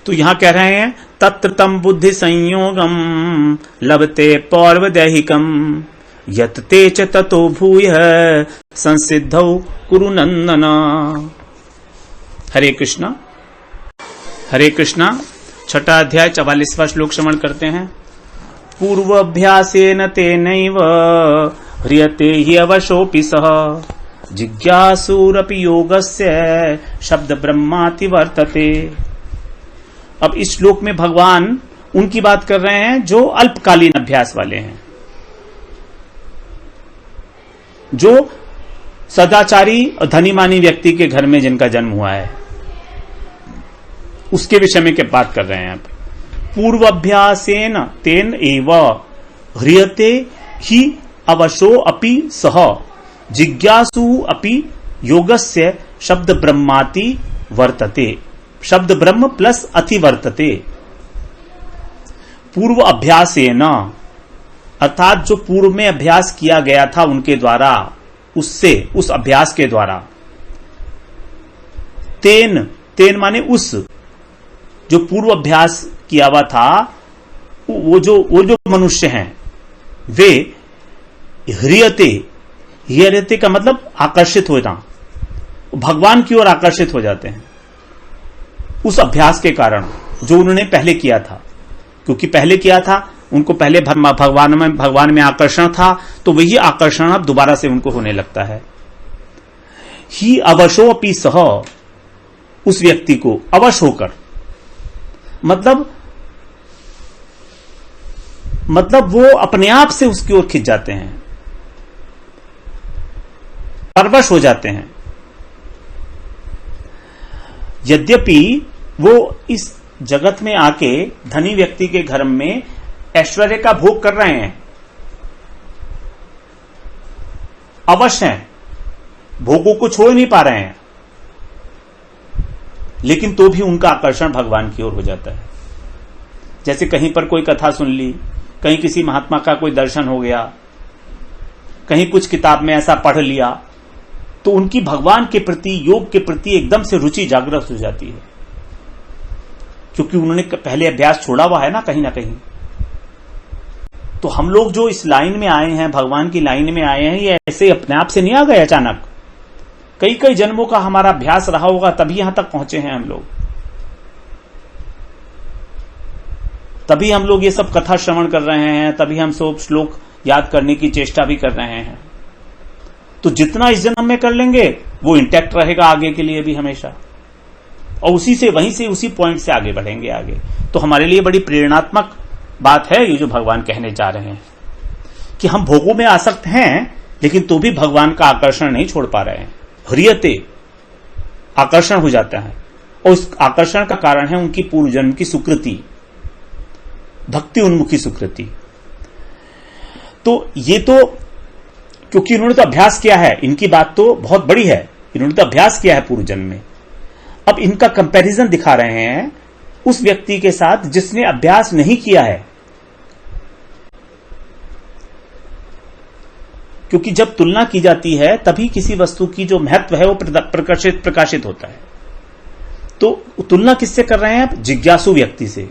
तो यहां कह रहे हैं तत्र तम बुद्धि संयोगम लभते पौर्वदैहिकम यत ते च ततो भूय संसिद्धौ कुरु नंदन। हरे कृष्णा। हरे कृष्णा। छठा अध्याय 44वां श्लोक श्रवण करते हैं। पूर्वाभ्यासेन तेनैव ह्रियते हि अवशोऽपि सः जिज्ञासुरपि योगस्य शब्द ब्रह्माति वर्तते। अब इस श्लोक में भगवान उनकी बात कर रहे हैं जो अल्पकालीन अभ्यास वाले हैं, जो सदाचारी और धनीमानी व्यक्ति के घर में जिनका जन्म हुआ है, उसके विषय में क्या बात कर रहे हैं आप। पूर्वाभ्यासेन तेन एव ह्रियते हि अवशो अपि सह जिज्ञासु अपि योगस्य शब्द ब्रह्माति वर्तते। शब्द ब्रह्म प्लस अति वर्तते। पूर्व अभ्यासेन अर्थात जो पूर्व में अभ्यास किया गया था उनके द्वारा, उससे, उस अभ्यास के द्वारा, तेन, तेन माने उस, जो पूर्व अभ्यास किया हुआ था, वो जो मनुष्य हैं वे ह्रियते, ह्रियते का मतलब आकर्षित होना, भगवान की ओर आकर्षित हो जाते हैं उस अभ्यास के कारण जो उन्होंने पहले किया था। क्योंकि पहले किया था, उनको पहले भगवान में आकर्षण था, तो वही आकर्षण अब दोबारा से उनको होने लगता है। ही अवशो अपि सह, उस व्यक्ति को अवश होकर, मतलब वो अपने आप से उसकी ओर खिंच जाते हैं, परवश हो जाते हैं। यद्यपि वो इस जगत में आके धनी व्यक्ति के घर में ऐश्वर्य का भोग कर रहे हैं, अवश्य हैं, भोगों को छोड़ नहीं पा रहे हैं, लेकिन तो भी उनका आकर्षण भगवान की ओर हो जाता है। जैसे कहीं पर कोई कथा सुन ली, कहीं किसी महात्मा का कोई दर्शन हो गया, कहीं कुछ किताब में ऐसा पढ़ लिया, तो उनकी भगवान के प्रति, योग के प्रति एकदम से रुचि जागृत हो जाती है, क्योंकि उन्होंने पहले अभ्यास छोड़ा हुआ है ना कहीं। तो हम लोग जो इस लाइन में आए हैं, भगवान की लाइन में आए हैं, ये ऐसे अपने आप से नहीं आ गए अचानक। कई जन्मों का हमारा अभ्यास रहा होगा, तभी यहां तक पहुंचे हैं हम लोग। तभी हम लोग ये सब कथा श्रवण कर रहे हैं, तभी हम सब श्लोक याद करने की चेष्टा भी कर रहे हैं। तो जितना इस जन्म में कर लेंगे वो इंटैक्ट रहेगा आगे के लिए भी हमेशा, और उसी पॉइंट से आगे बढ़ेंगे आगे। तो हमारे लिए बड़ी प्रेरणात्मक बात है ये जो भगवान कहने जा रहे हैं कि हम भोगों में आसक्त हैं, लेकिन तो भी भगवान का आकर्षण नहीं छोड़ पा रहे हैं। ह्रियते, आकर्षण हो जाता है, और उस आकर्षण का कारण है उनकी पूर्व जन्म की सुकृति, भक्ति उन्मुखी सुकृति। तो ये तो क्योंकि इन्होंने तो अभ्यास किया है, इनकी बात तो बहुत बड़ी है, इन्होंने तो अभ्यास किया है पूर्व जन्म में। अब इनका कंपैरिजन दिखा रहे हैं उस व्यक्ति के साथ जिसने अभ्यास नहीं किया है। क्योंकि जब तुलना की जाती है तभी किसी वस्तु की जो महत्व है वो प्रकाशित होता है। तो तुलना किससे कर रहे हैं आप? जिज्ञासु व्यक्ति से।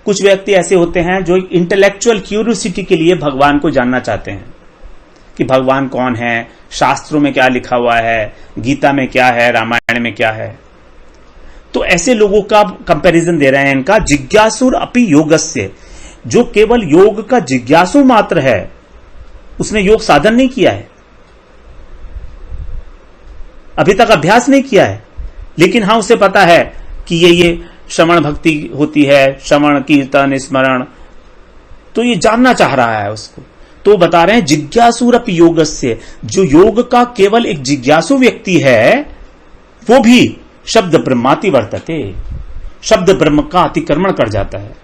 कुछ व्यक्ति ऐसे होते हैं जो इंटेलेक्चुअल क्यूरियोसिटी के लिए भगवान को जानना चाहते हैं कि भगवान कौन है, शास्त्रों में क्या लिखा हुआ है, गीता में क्या है, रामायण में क्या है। तो ऐसे लोगों का कंपैरिजन दे रहे हैं इनका। जिज्ञासुर अपि योगस्य, जो केवल योग का जिज्ञासु मात्र है, उसने योग साधन नहीं किया है, अभी तक अभ्यास नहीं किया है, लेकिन हाँ उसे पता है कि ये श्रवण भक्ति होती है, श्रवण कीर्तन स्मरण, तो ये जानना चाह रहा है उसको। तो बता रहे हैं जिज्ञासुरपि योगस्य, जो योग का केवल एक जिज्ञासु व्यक्ति है वो भी शब्द ब्रह्माति वर्तते, शब्द ब्रह्म का अतिक्रमण कर जाता है।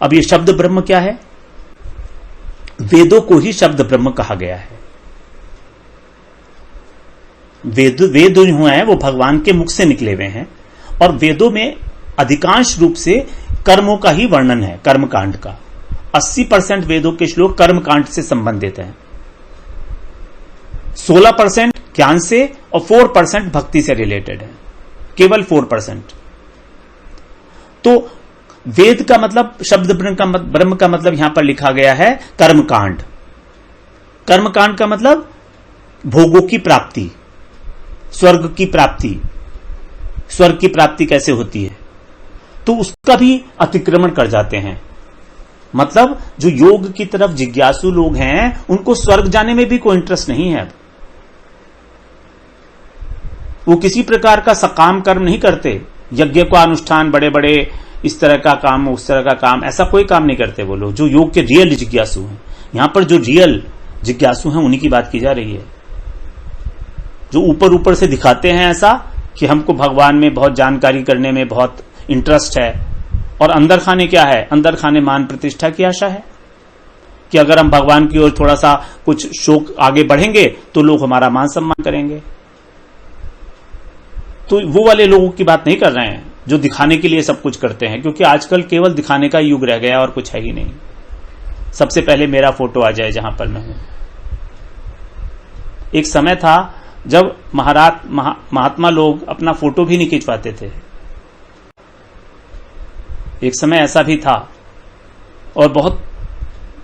अब ये शब्द ब्रह्म क्या है? वेदों को ही शब्द ब्रह्म कहा गया है। वेद जो हैं वो भगवान के मुख से निकले हुए हैं, और वेदों में अधिकांश रूप से कर्मों का ही वर्णन है, कर्मकांड का। 80% वेदों के श्लोक कर्मकांड से संबंधित हैं, 16% ज्ञान से और 4% भक्ति से रिलेटेड है, केवल 4%। तो वेद का मतलब, शब्द ब्रह्म का मतलब यहां पर लिखा गया है कर्मकांड। कर्मकांड का मतलब भोगों की प्राप्ति, स्वर्ग की प्राप्ति। स्वर्ग की प्राप्ति कैसे होती है, तो उसका भी अतिक्रमण कर जाते हैं। मतलब जो योग की तरफ जिज्ञासु लोग हैं, उनको स्वर्ग जाने में भी कोई इंटरेस्ट नहीं है। वो किसी प्रकार का सकाम कर्म नहीं करते, यज्ञ का अनुष्ठान, बड़े बड़े इस तरह का काम, उस तरह का काम, ऐसा कोई काम नहीं करते वो लोग, जो योग के रियल जिज्ञासु हैं। यहां पर जो रियल जिज्ञासु हैं उन्हीं की बात की जा रही है। जो ऊपर ऊपर से दिखाते हैं ऐसा कि हमको भगवान में बहुत जानकारी करने में बहुत इंटरेस्ट है, और अंदर खाने क्या है, अंदर खाने मान प्रतिष्ठा की आशा है कि अगर हम भगवान की ओर थोड़ा सा कुछ शौक आगे बढ़ेंगे तो लोग हमारा मान सम्मान करेंगे। तो वो वाले लोगों की बात नहीं कर रहे हैं जो दिखाने के लिए सब कुछ करते हैं, क्योंकि आजकल केवल दिखाने का युग रह गया और कुछ है ही नहीं। सबसे पहले मेरा फोटो आ जाए जहां पर मैं हूं। एक समय था जब महात्मा लोग अपना फोटो भी नहीं खिंचवाते थे। एक समय ऐसा भी था, और बहुत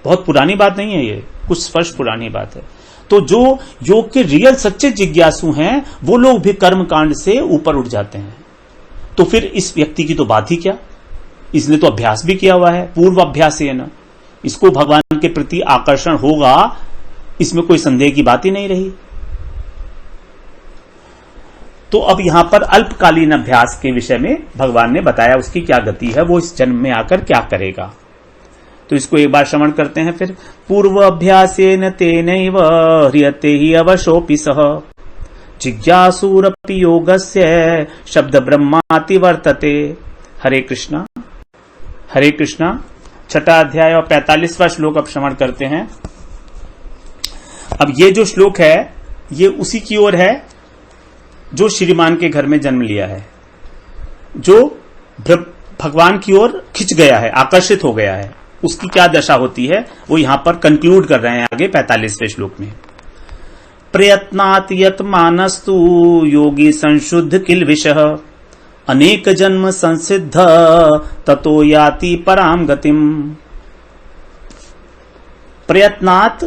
बहुत पुरानी बात नहीं है ये, कुछ वर्ष पुरानी बात है। तो जो योग के रियल सच्चे जिज्ञासु हैं, वो लोग भी कर्मकांड से ऊपर उठ जाते हैं। तो फिर इस व्यक्ति की तो बात ही क्या, इसने तो अभ्यास भी किया हुआ है, पूर्व अभ्यास है ना, इसको भगवान के प्रति आकर्षण होगा, इसमें कोई संदेह की बात ही नहीं रही। तो अब यहां पर अल्पकालीन अभ्यास के विषय में भगवान ने बताया उसकी क्या गति है, वो इस जन्म में आकर क्या करेगा। तो इसको एक बार श्रवण करते हैं फिर। पूर्व अभ्यासेन तेनैव ह्रियते हि अवशोऽपि सः जिज्ञासुरपि योगस्य शब्द ब्रह्माति वर्तते। हरे कृष्णा हरे कृष्णा। छठा अध्याय और 45वां श्लोक अब श्रवण करते हैं। अब ये जो श्लोक है ये उसी की ओर है जो श्रीमान के घर में जन्म लिया है, जो भगवान की ओर खिंच गया है, आकर्षित हो गया है। उसकी क्या दशा होती है वो यहां पर कंक्लूड कर रहे हैं आगे 45वें श्लोक में। प्रयत्नात् यत् मानस्तु योगी संशुद्ध किल्बिषः अनेक जन्म संसिद्ध ततो याति पराम गतिम। प्रयत्नात्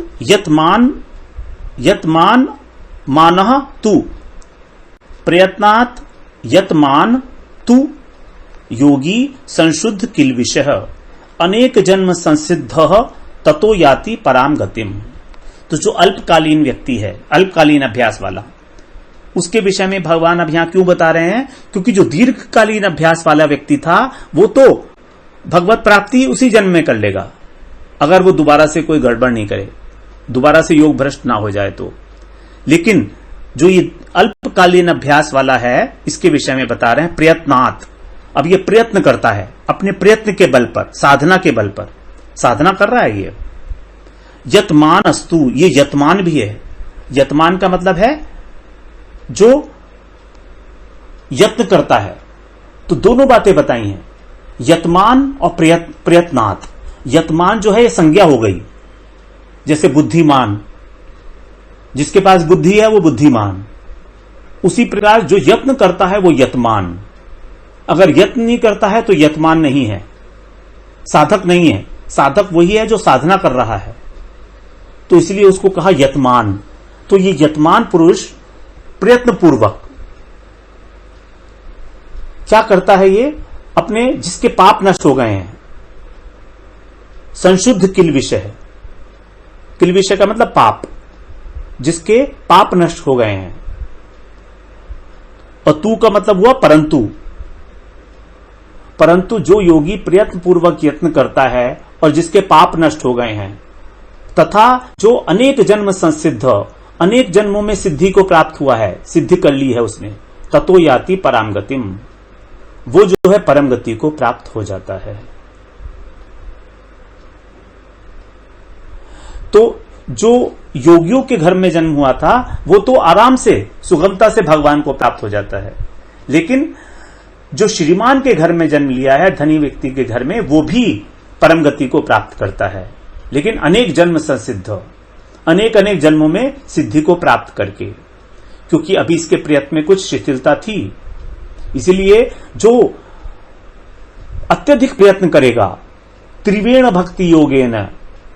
यत्मान मानः तु, प्रयत्नात् यत्मान तु योगी संशुद्ध किल्बिषः अनेक जन्म संसिद्ध ततो याति पराम गतिम। तो जो अल्पकालीन व्यक्ति है, अल्पकालीन अभ्यास वाला, उसके विषय में भगवान अब यहां क्यों बता रहे हैं, क्योंकि जो दीर्घकालीन अभ्यास वाला व्यक्ति था वो तो भगवत प्राप्ति उसी जन्म में कर लेगा, अगर वो दोबारा से कोई गड़बड़ नहीं करे, दोबारा से योग भ्रष्ट ना हो जाए तो। लेकिन जो ये अल्पकालीन अभ्यास वाला है, इसके विषय में बता रहे हैं प्रयत्नात्। अब ये प्रयत्न करता है, अपने प्रयत्न के बल पर, साधना के बल पर साधना कर रहा है ये। यतमान अस्तु, ये यतमान भी है। यतमान का मतलब है जो यत्न करता है। तो दोनों बातें बताई हैं, यतमान और प्रयत्नात्। यतमान जो है ये संज्ञा हो गई, जैसे बुद्धिमान, जिसके पास बुद्धि है वो बुद्धिमान। उसी प्रकार जो यत्न करता है वो यतमान। अगर यत्न नहीं करता है तो यतमान नहीं है, साधक नहीं है। साधक वही है जो साधना कर रहा है, तो इसलिए उसको कहा यतमान। तो ये यतमान पुरुष प्रयत्न पूर्वक क्या करता है, ये अपने जिसके पाप नष्ट हो गए हैं, संशुद्ध किल्बिषः है। किल्बिषः का मतलब पाप, जिसके पाप नष्ट हो गए हैं। और तू का मतलब हुआ परंतु। परंतु जो योगी प्रयत्न पूर्वक यत्न करता है और जिसके पाप नष्ट हो गए हैं, तथा जो अनेक जन्म संसिद्ध, अनेक जन्मों में सिद्धि को प्राप्त हुआ है, सिद्धि कर ली है उसने, ततो याति पराम गतिम, वो जो है परम गति को प्राप्त हो जाता है। तो जो योगियों के घर में जन्म हुआ था वो तो आराम से, सुगमता से भगवान को प्राप्त हो जाता है। लेकिन जो श्रीमान के घर में जन्म लिया है, धनी व्यक्ति के घर में, वो भी परम गति को प्राप्त करता है, लेकिन अनेक जन्म संसिद्ध, अनेक अनेक जन्मों में सिद्धि को प्राप्त करके, क्योंकि अभी इसके प्रयत्न में कुछ शिथिलता थी। इसलिए जो अत्यधिक प्रयत्न करेगा, त्रिवेण भक्ति योगेन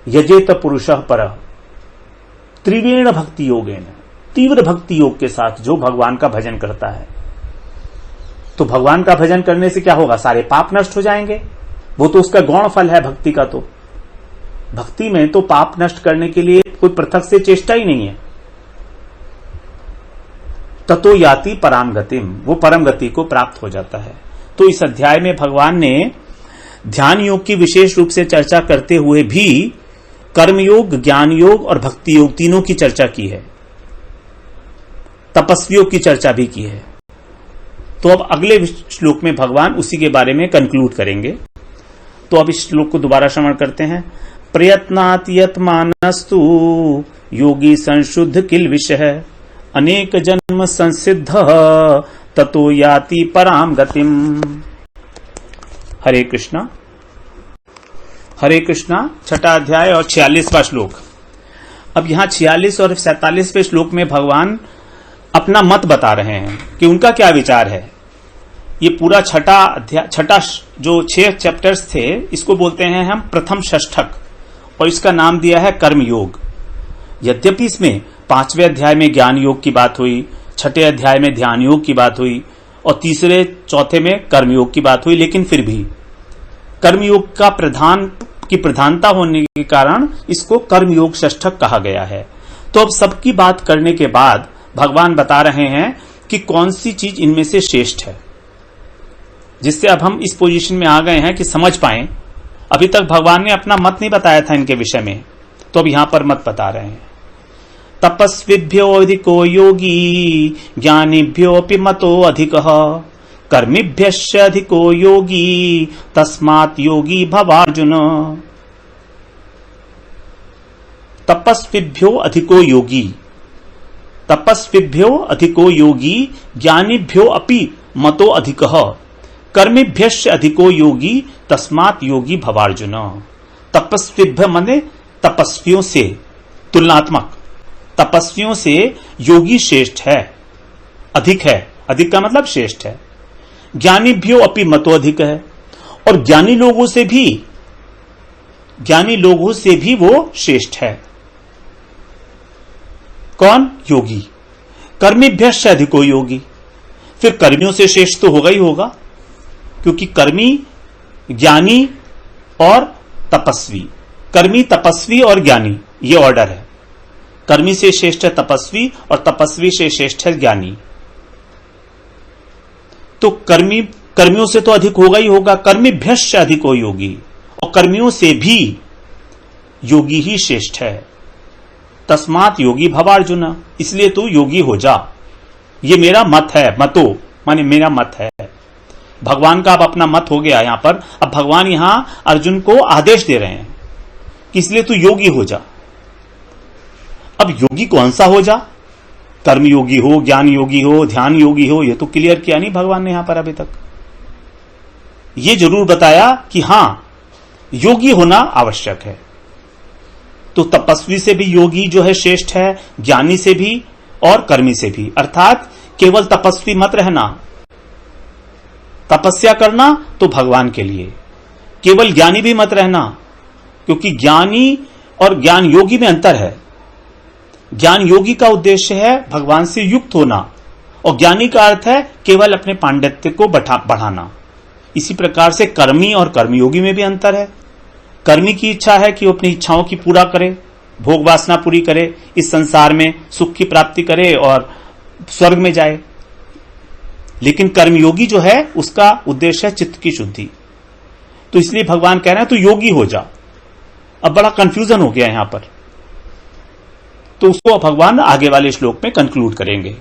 यजेत पुरुषः परः, त्रिवेण भक्ति योगेन, तीव्र भक्ति योग के साथ जो भगवान का भजन करता है, तो भगवान का भजन करने से क्या होगा? सारे पाप नष्ट हो जाएंगे। वो तो उसका गौण फल है भक्ति का। तो भक्ति में तो पाप नष्ट करने के लिए कोई पृथक से चेष्टा ही नहीं है। ततो याति पराम गतिम, वो परम गति को प्राप्त हो जाता है। तो इस अध्याय में भगवान ने ध्यान योग की विशेष रूप से चर्चा करते हुए भी कर्मयोग, ज्ञान योग और भक्ति योग तीनों की चर्चा की है। तपस्वियों की चर्चा भी की है। तो अब अगले श्लोक में भगवान उसी के बारे में कंक्लूड करेंगे। तो अब इस श्लोक को दोबारा श्रवण करते हैं। प्रयत्नात् यत्मानस्तु योगी संशुद्ध किल विषय, अनेक जन्म संसिद्ध ततो याति पराम गतिम। हरे कृष्णा। हरे कृष्णा। छठा अध्याय और 46वां श्लोक। अब यहां 46 और 47वें श्लोक में भगवान अपना मत बता रहे हैं कि उनका क्या विचार है। ये पूरा छठा जो 6 चैप्टर्स थे, इसको बोलते हैं हम प्रथम षष्ठक, और इसका नाम दिया है कर्म योग। यद्यपि इसमें 5वें अध्याय में ज्ञान योग की बात हुई, 6ठे अध्याय में ध्यान योग की बात हुई और 3रे 4थे में कर्म योग की बात हुई, लेकिन फिर भी कर्मयोग का प्रधानता होने के कारण इसको कर्मयोग षष्ठक कहा गया है। तो अब सबकी बात करने के बाद भगवान बता रहे हैं कि कौन सी चीज इनमें से श्रेष्ठ है, जिससे अब हम इस पोजीशन में आ गए हैं कि समझ पाएं। अभी तक भगवान ने अपना मत नहीं बताया था इनके विषय में, तो अब यहां पर मत बता रहे हैं। तपस्विभ्यो अधिको योगी ज्ञानिभ्योऽपि मतो अधिकः, कर्मिभ्यश्च अधिको योगी तस्मात् योगी भवार्जुन। तपस्विभ्यो अधिको योगी, तपस्विभ्यो अधिको योगी ज्ञानिभ्यो अपि मतो अधिकः, कर्मिभ्यश्च अधिको योगी तस्मात् योगी भवार्जुन। तपस्विभ्य माने तपस्वियों से, तुलनात्मक तपस्वियों से योगी श्रेष्ठ है, अधिक है। अधिक का मतलब श्रेष्ठ है। ज्ञानिभ्यो अपि मतो अधिक है, और ज्ञानी लोगों से भी वो श्रेष्ठ है। कौन? योगी। कर्मिभ्यश्च अधिको योगी, फिर कर्मियों से श्रेष्ठ तो होगा ही होगा, क्योंकि कर्मी, ज्ञानी और तपस्वी, कर्मी, तपस्वी और ज्ञानी, ये ऑर्डर है। कर्मी से श्रेष्ठ है तपस्वी और तपस्वी से श्रेष्ठ है ज्ञानी। तो कर्मियों से तो अधिक होगा ही होगा। कर्मिभ्यश्च अधिको योगी, और कर्मियों से भी योगी ही श्रेष्ठ है। तस्मात् योगी भवार्जुन, इसलिए तू योगी हो जा। ये मेरा मत है। मतो माने मेरा मत है। भगवान का अब अपना मत हो गया यहां पर। अब भगवान यहां अर्जुन को आदेश दे रहे हैं कि इसलिए तू योगी हो जा। अब योगी कौन सा हो जा? कर्म योगी हो, ज्ञान योगी हो, ध्यान योगी हो, ये तो क्लियर किया नहीं भगवान ने यहां पर अभी तक। ये जरूर बताया कि हां, योगी होना आवश्यक है। तो तपस्वी से भी योगी जो है श्रेष्ठ है, ज्ञानी से भी और कर्मी से भी। अर्थात केवल तपस्वी मत रहना, तपस्या करना तो भगवान के लिए। केवल ज्ञानी भी मत रहना, क्योंकि ज्ञानी और ज्ञान योगी में अंतर है। ज्ञान योगी का उद्देश्य है भगवान से युक्त होना, और ज्ञानी का अर्थ है केवल अपने पांडित्य को बढ़ाना। इसी प्रकार से कर्मी और कर्मयोगी में भी अंतर है। कर्मी की इच्छा है कि वो अपनी इच्छाओं की पूरा करे, भोग वासना पूरी करे, इस संसार में सुख की प्राप्ति करे और स्वर्ग में जाए। लेकिन कर्मयोगी जो है उसका उद्देश्य है चित्त की शुद्धि। तो इसलिए भगवान कह रहे हैं तू योगी हो जा। अब बड़ा कंफ्यूजन हो गया यहां पर, तो उसको भगवान आगे वाले श्लोक में कंक्लूड करेंगे।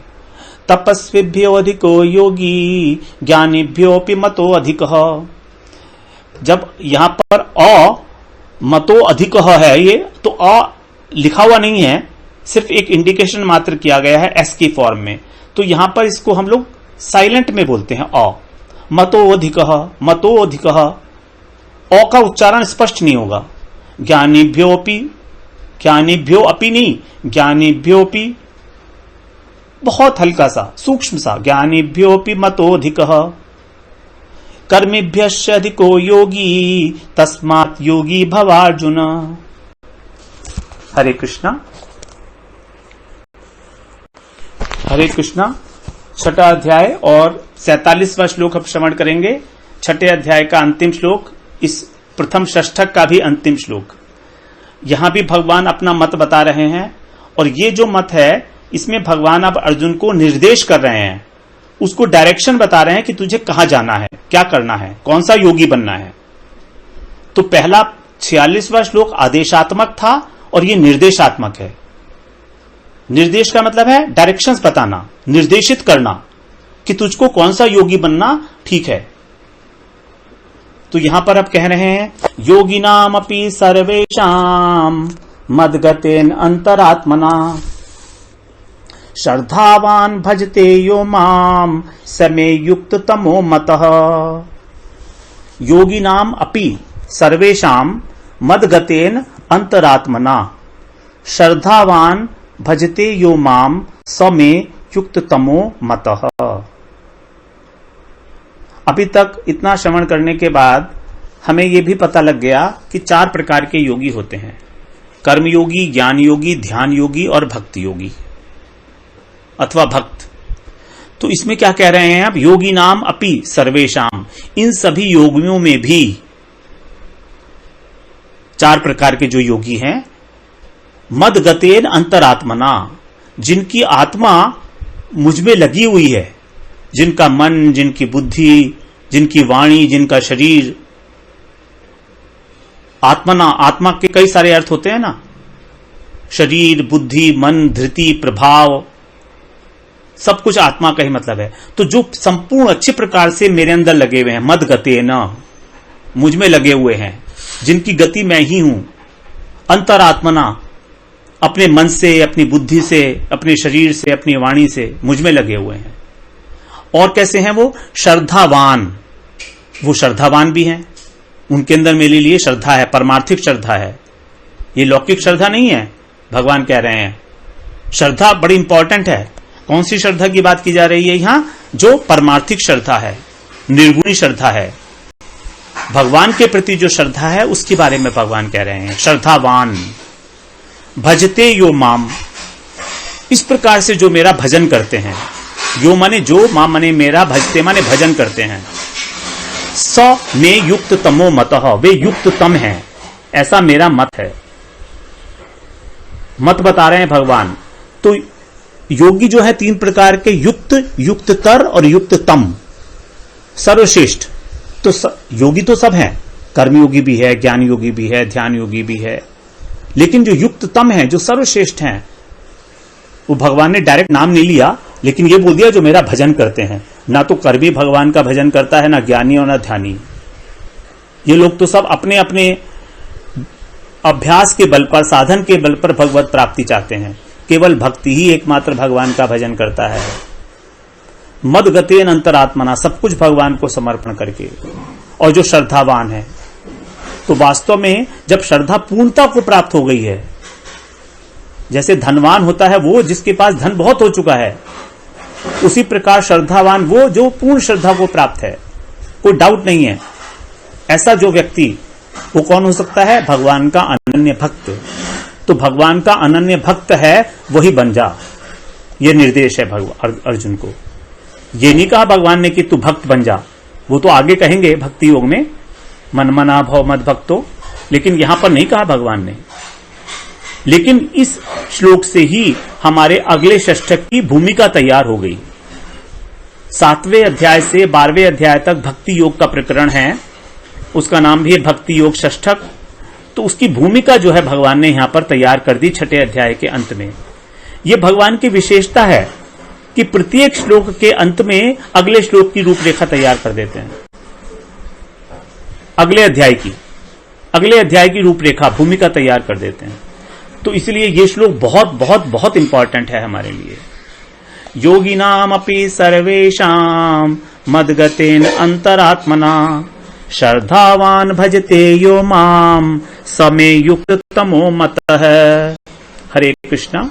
तपस्विभ्यो अधिको योगी ज्ञानिभ्योऽपि मतो अधिकः। जब यहां पर मतो अधिकः है, ये तो लिखा हुआ नहीं है, सिर्फ एक इंडिकेशन मात्र किया गया है एस की फॉर्म में। तो यहां पर इसको हम लोग साइलेंट में बोलते हैं मतो अधिकः, मतो अधिकः। का उच्चारण स्पष्ट नहीं होगा। ज्ञानिभ्योऽपि, ज्ञानिभ्यो अपि नहीं, ज्ञानिभ्योऽपि बहुत हल्का सा, सूक्ष्म सा, ज्ञानिभ्योऽपि मतोऽधिकः। कर्मेभ्यश्च अधिको योगी तस्मात् योगी भवार्जुन। हरे कृष्णा। हरे कृष्णा। छठा अध्याय और 47वां श्लोक अब श्रवण करेंगे। छठे अध्याय का अंतिम श्लोक, इस प्रथम षष्ठक का भी अंतिम श्लोक। यहां भी भगवान अपना मत बता रहे हैं और ये जो मत है इसमें भगवान अब अर्जुन को निर्देश कर रहे हैं, उसको डायरेक्शन बता रहे हैं कि तुझे कहां जाना है, क्या करना है, कौन सा योगी बनना है। तो पहला 46वां श्लोक आदेशात्मक था और ये निर्देशात्मक है। निर्देश का मतलब है डायरेक्शंस बताना, निर्देशित करना कि तुझको कौन सा योगी बनना ठीक है। तो यहां पर अब कह रहे हैं योगिनाम अपि सर्वेषां मद्गतेन अंतरात्मना श्रद्धावान भजते यो माम समे युक्त तमो मतः। योगिनाम अपि सर्वेषां मद्गतेन अंतरात्मना श्रद्धावान भजते यो माम समे युक्त तमो मतः। अभी तक इतना श्रवण करने के बाद हमें यह भी पता लग गया कि 4 प्रकार के योगी होते हैं, कर्मयोगी, ज्ञान योगी, ध्यान योगी और भक्ति योगी अथवा भक्त। तो इसमें क्या कह रहे हैं अब, योगी नाम अपि सर्वेशाम, इन सभी योगियों में भी 4 प्रकार के जो योगी हैं, मदगतेन अंतरात्मना, जिनकी आत्मा मुझ में लगी हुई है, जिनका मन, जिनकी बुद्धि, जिनकी वाणी, जिनका शरीर। आत्मना, आत्मा के कई सारे अर्थ होते हैं ना, शरीर, बुद्धि, मन, धृति, प्रभाव, सब कुछ आत्मा का ही मतलब है। तो जो संपूर्ण अच्छे प्रकार से मेरे अंदर लगे हुए हैं, मदगतेन, मुझ में लगे हुए हैं, जिनकी गति मैं ही हूं, अंतरात्मना, अपने मन से, अपनी बुद्धि से, अपने शरीर से, अपनी वाणी से मुझ में लगे हुए हैं। और कैसे हैं वो, श्रद्धावान, वो श्रद्धावान भी हैं, उनके अंदर मेरे लिए श्रद्धा है, परमार्थिक श्रद्धा है, ये लौकिक श्रद्धा नहीं है। भगवान कह रहे हैं श्रद्धा बड़ी इंपॉर्टेंट है। कौन सी श्रद्धा की बात की जा रही है यहां, जो परमार्थिक श्रद्धा है, निर्गुणी श्रद्धा है, भगवान के प्रति जो श्रद्धा है उसके बारे में भगवान कह रहे हैं। श्रद्धावान भजते यो माम, इस प्रकार से जो मेरा भजन करते हैं, यो माने जो, मां माने मेरा, भजते माने भजन करते हैं। स में युक्त तमो मतः, वे युक्त तम हैं, ऐसा मेरा मत है। मत बता रहे हैं भगवान। तो योगी जो है 3 प्रकार के, युक्त, युक्ततर और युक्ततम, सर्वश्रेष्ठ। तो योगी तो सब हैं, कर्मयोगी भी है, ज्ञान योगी भी है, ध्यान योगी भी है, लेकिन जो युक्ततम है, जो सर्वश्रेष्ठ हैं, वो भगवान ने डायरेक्ट नाम नहीं लिया, लेकिन ये बोल दिया जो मेरा भजन करते हैं। ना तो कर्मी भगवान का भजन करता है, ना ज्ञानी और ना ध्यानी। ये लोग तो सब अपने अपने अभ्यास के बल पर, साधन के बल पर भगवत प्राप्ति चाहते हैं। केवल भक्ति ही एकमात्र भगवान का भजन करता है। मदगतेन अंतरात्मना, सब कुछ भगवान को समर्पण करके। और जो श्रद्धावान है, तो वास्तव में जब श्रद्धा पूर्णता को प्राप्त हो गई है, जैसे धनवान होता है वो जिसके पास धन बहुत हो चुका है, उसी प्रकार श्रद्धावान वो जो पूर्ण श्रद्धा को प्राप्त है, कोई डाउट नहीं है। ऐसा जो व्यक्ति, वो कौन हो सकता है, भगवान का अनन्य भक्त। तो भगवान का अनन्य भक्त है वही बन जा, ये निर्देश है अर्जुन को। ये नहीं कहा भगवान ने कि तू भक्त बन जा, वो तो आगे कहेंगे भक्ति योग में, मनमना भव मद भक्तो, लेकिन यहां पर नहीं कहा भगवान ने। लेकिन इस श्लोक से ही हमारे अगले षष्ठक की भूमिका तैयार हो गई। 7वें अध्याय से 12वें अध्याय तक भक्ति योग का प्रकरण है, उसका नाम भी है भक्ति योग षष्ठक। तो उसकी भूमिका जो है भगवान ने यहां पर तैयार कर दी छठे अध्याय के अंत में। यह भगवान की विशेषता है कि प्रत्येक श्लोक के अंत में अगले श्लोक की रूपरेखा तैयार कर देते हैं। अगले अध्याय की रूपरेखा, भूमिका तैयार कर देते हैं। तो इसलिए ये श्लोक बहुत बहुत बहुत इंपॉर्टेंट है हमारे लिए। योगिनाम अपि सर्वेषां मद्गतेन अंतरात्मना श्रद्धावान भजते यो माम समे युक्त तमो मतः। हरे कृष्णा।